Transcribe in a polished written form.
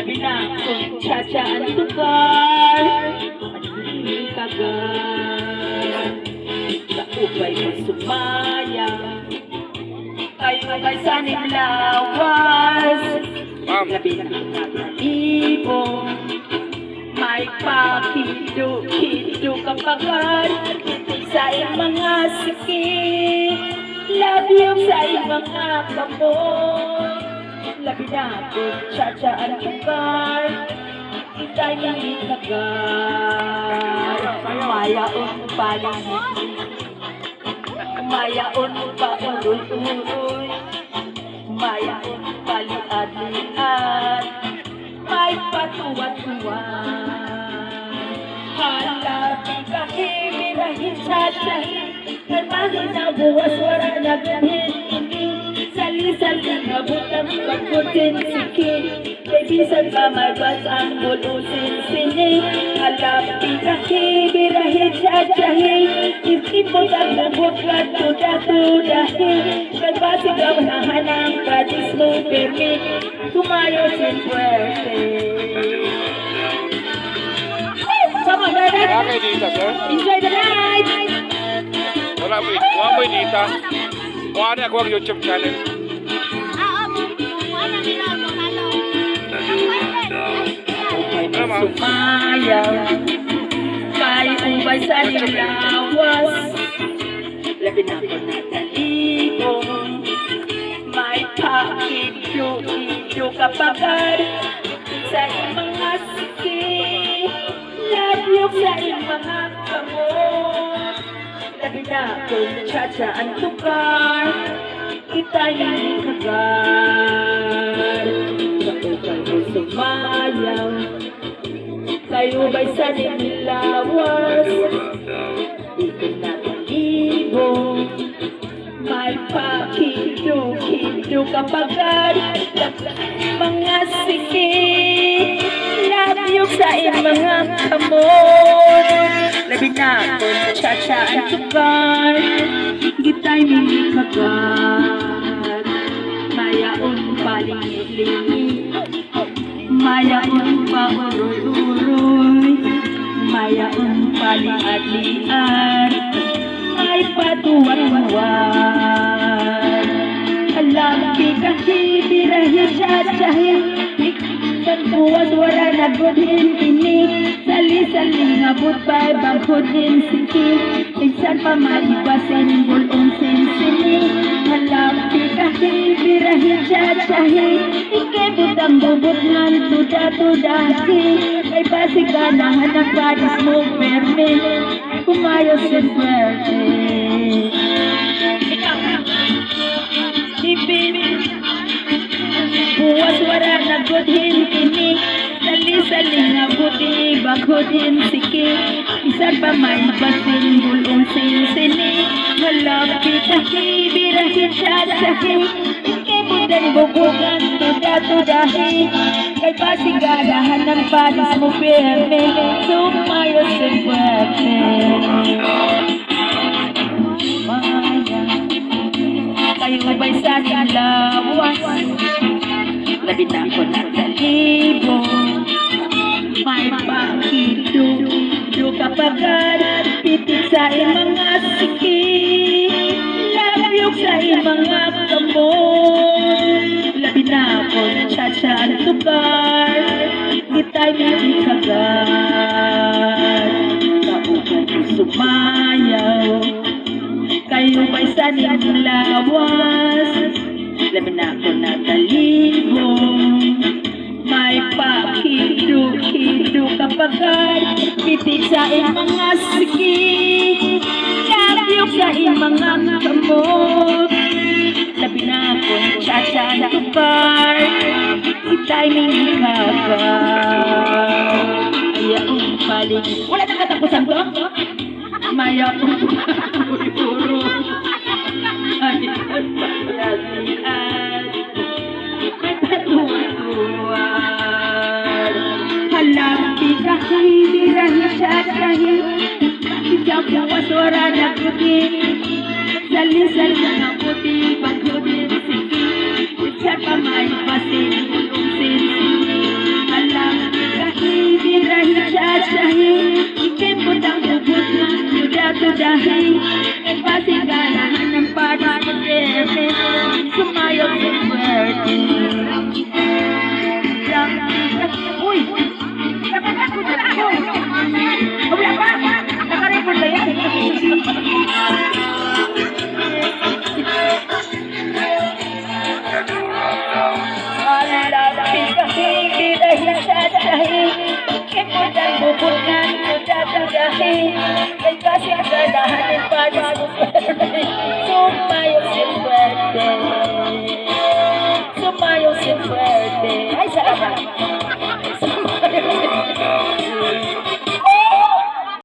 labi na kung tsatsaan tukar at hindi kagan kaubay mo sumaya kayo may saning lawas labi na ibong may pakido kapagan sa iyong mga sikit labi sa iyong mga kamot labi na kung tsatsaan tukar ita'y nangingagar mayaon paligid mayaon pa uroy-uroy mayaon paliad-liad may patuwad-tuwad halabi kahimirahin tsatsyahin kalmahin na buwas wala na ganhin sali-sali na butang pagkutin sikin bisan pa magbas ang bulusin sining halabi kahimirahin tsatsyahin isipot ang nabutlat tuda-tudahin kalbasigaw na hanang kadis mo permit tumayo sin puerte. Come on, Dada! Okay, Dita, sir. Enjoy the night! Wala mo Dita. Kuha na ako ang YouTube channel. Sumayaw kay ubay sa lawas labi na ko natalibong may pakido kapagar sa mga sikit labyog sa mga kamot labi na kung tsatsaan tukar ita'y nangingagar kaubay mo sumayaw kayo ba'y sa nilawas ikot na talibong may pakido kapagar mga sikit labyog sa mga kamot labi na kung tsatsaan tukar gita'y minikagat mayaon paling-lingit mayaon pa uroy-uroy mayaon paliad-liad ay patuwad-tuwad halabi kahibirahin tsatsyahin ikatan buwas wala nagudhin tinig sali-sali ngabot pa'y bangkudhin sikit minsan pa maibasin bulong sinsinig halabi kahibirahin tsatsyahin ikebut ang bubot ngan tuda-tudahi may pasiganahan ang padis mo permit kumayo sin puerte Ibig buwas wala nagudhin tinig sali-sali nga buti bagudhin sikit isan pa may basin bulong sinsinig halabi kahibirahin tsatsyahin ikebut bubugan tuda-tudahi kay pasigadahan ng padis mo perme sumayo sin puerte maya kayo ba'y sa nilawas labi na ko natalibong may pakido kapagar pitik sa mga sikit labyog sa mga kamot labi na ko tsatsaan tukar ita'y minikagat kaubay mo sumayaw kayo ba'y sa nilawas labi na ko natalibong may pakido kapagar pitik sa mga sikit labyog sa mga kamot labi na ko tsatsaan tukar ita'y minikagat mayaon paligid wala nang katapusan ko mayaon puro mayaon paliad may patuwad halabi kahibirahin tsatsyahin ikaw buwas wala nagudhin sali-sali nga puti pagkudin sikit sa kamay pasin bulong sinsin bubot mo Tuda-tudahi Kasi ganahan ng pag-serte Sumayaw sa swerte Uy! Nakakakot na ako! Wala pa! Nakarecord na yan! Lalaki kasi dahil sa dahi Ikot ang bubot nga Tuda-tudahi Kasi ganahan ng pag-serte Sumayaw sa swerte Sumayaw sa swerte Ay, salamat!